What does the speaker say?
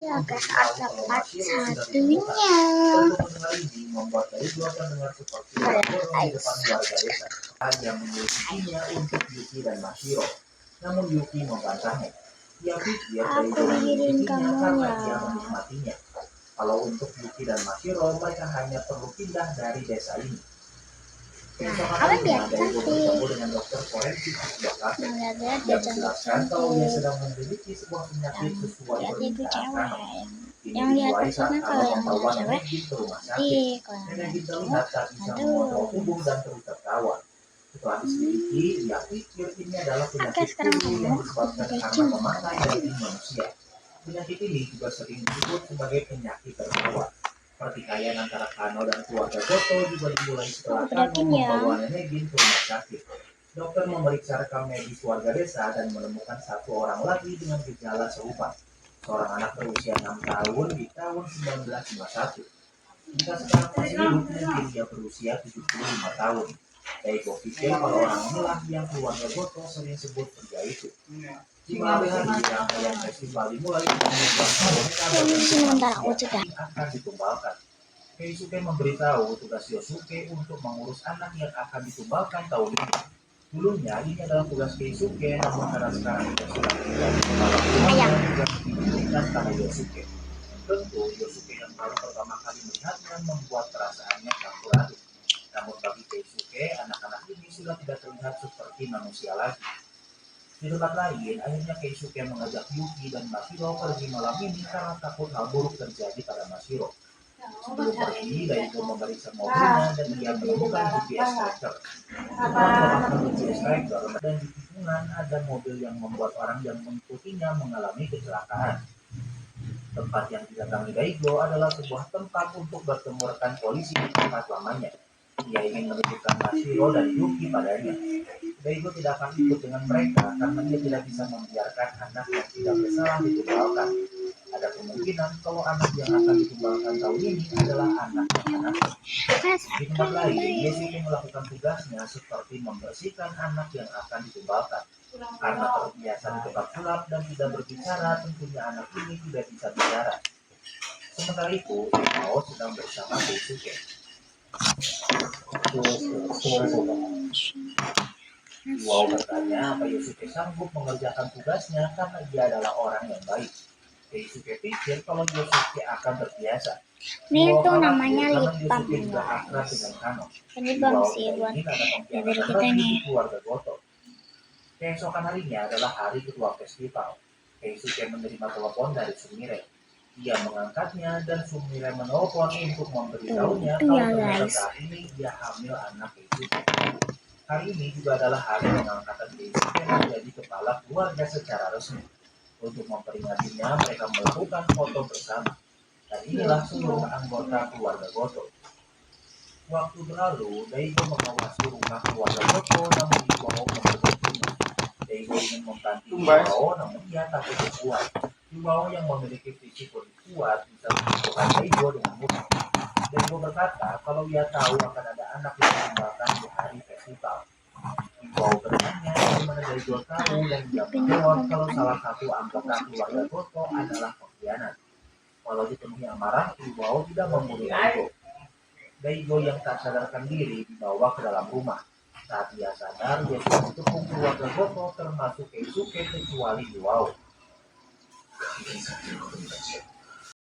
Ya guys, ada part satunya. Yang memilikinya untuk Yuki dan Mashiro. Namun Yuki membantahnya. Dia pikir Aku bikin kamu karena ya. dia menikmatinya. Kalau untuk Yuki dan Mashiro, mereka hanya perlu pindah dari desa ini. Apa biar cantik? Dengan dokter forensik Lihat-lihat dia dia menjelaskan kalau dia cantik. sedang memiliki sebuah penyakit sesuai Lihat itu permintaan cewek. Kano. Yang lihat personal kalau yang lihat cewek, kalau yang lihat cowok, tak bisa aduh. mengontrol tubuh dan terus tertawa. Setelah diselidiki, dia pikir ini adalah penyakit Sekarang flu yang disebabkan kamu karena memakai daging manusia. Penyakit ini juga sering disebut sebagai penyakit tertawa. Pertikaian antara Kano dan keluarga Goto juga dimulai setelah Kano membawa Nenek Gin ke rumah sakit. Dokter memeriksa rekam medis warga desa dan menemukan satu orang lagi dengan gejala serupa. Seorang anak berusia 6 tahun di tahun 1951. Jika sekarang masih hidup, mungkin dia berusia 75 tahun. Daigo pikir kalau orang inilah yang keluarga Goto sering sebut pria itu. Di malam hari rangkaian festival dimulai sebentar aku sudah akan ditumbalkan. Keisuke memberitahu tugas Yosuke untuk mengurus anak yang akan ditumbalkan tahun ini. Dulunya ini adalah tugas Keisuke, namun karena sekarang dia sudah menjadi kepala keluarga juga diberikan pada Yosuke. Tentu Yosuke yang baru pertama kali melihatnya membuat perasaannya campur aduk. Namun bagi Keisuke, anak-anak ini sudah tidak terlihat seperti manusia lagi. Di tempat lain, akhirnya Keisuke mengajak Yuki dan Mashiro pergi malam ini karena takut hal buruk terjadi pada Mashiro. Sebelum pergi, Daigo memeriksa mobilnya dan dia menemukan GPS tracker. Setelah mendapatkan GPS tracker dan di tikungan ada mobil yang membuat orang yang mengikutinya mengalami kecelakaan. Tempat yang didatangi Daigo adalah sebuah tempat untuk bertemu rekan polisi di tempat lamanya. Dia ingin menunjukkan Mashiro dan Yuki padanya. Daigo tidak akan ikut dengan mereka karena dia tidak bisa membiarkan anak yang tidak bersalah ditumbalkan. Ada kemungkinan kalau anak yang akan ditumbalkan tahun ini adalah anak-anak. Di tempat lain, Yosuke melakukan tugasnya seperti membersihkan anak yang akan ditumbalkan. Karena terbiasa di tempat gelap dan tidak berbicara, tentunya anak ini tidak bisa bicara. Sementara itu, Mao sedang bersama Yosuke. Wow bertanya apa Yosuke sanggup mengerjakan tugasnya karena dia adalah orang yang baik. Keisuke pikir kalau Yosuke akan terbiasa. ini tuh namanya lip balm juga akrab guys. dengan Kano. Ini balm sih buat bibir kita nih. Keluarga Goto. Keesokan harinya adalah hari kedua festival. Keisuke menerima telepon dari Sumire. Dia mengangkatnya dan Sumire menelpon untuk memberitahunya kalau saat ini dia hamil anak Keisuke. Hari ini juga adalah hari pengangkatan Keisuke menjadi kepala keluarga secara resmi. Untuk memperingatinya, mereka melakukan foto bersama. Dan inilah seluruh anggota keluarga Goto. Waktu berlalu, Daigo mengawasi rumah keluarga Goto namun Iwao memperhatinya. Daigo ingin membantu Iwao namun ia tak cukup kuat. Iwao yang memiliki fisik lebih kuat bisa menentukan Daigo dengan mudah. Daigo berkata kalau ia tahu akan ada anak yang ditinggalkan di hari festival. Iwao bertanya bagaimana Daigo tahu dan dia menjawab kalau salah satu anggota keluarga Goto adalah pengkhianat. Walau dipenuhi amarah, Iwao tidak membunuh Daigo. Daigo yang tak sadarkan diri dibawa ke dalam rumah. Saat dia sadar, dia sudah dikepung keluarga Goto termasuk Keisuke kecuali Iwao.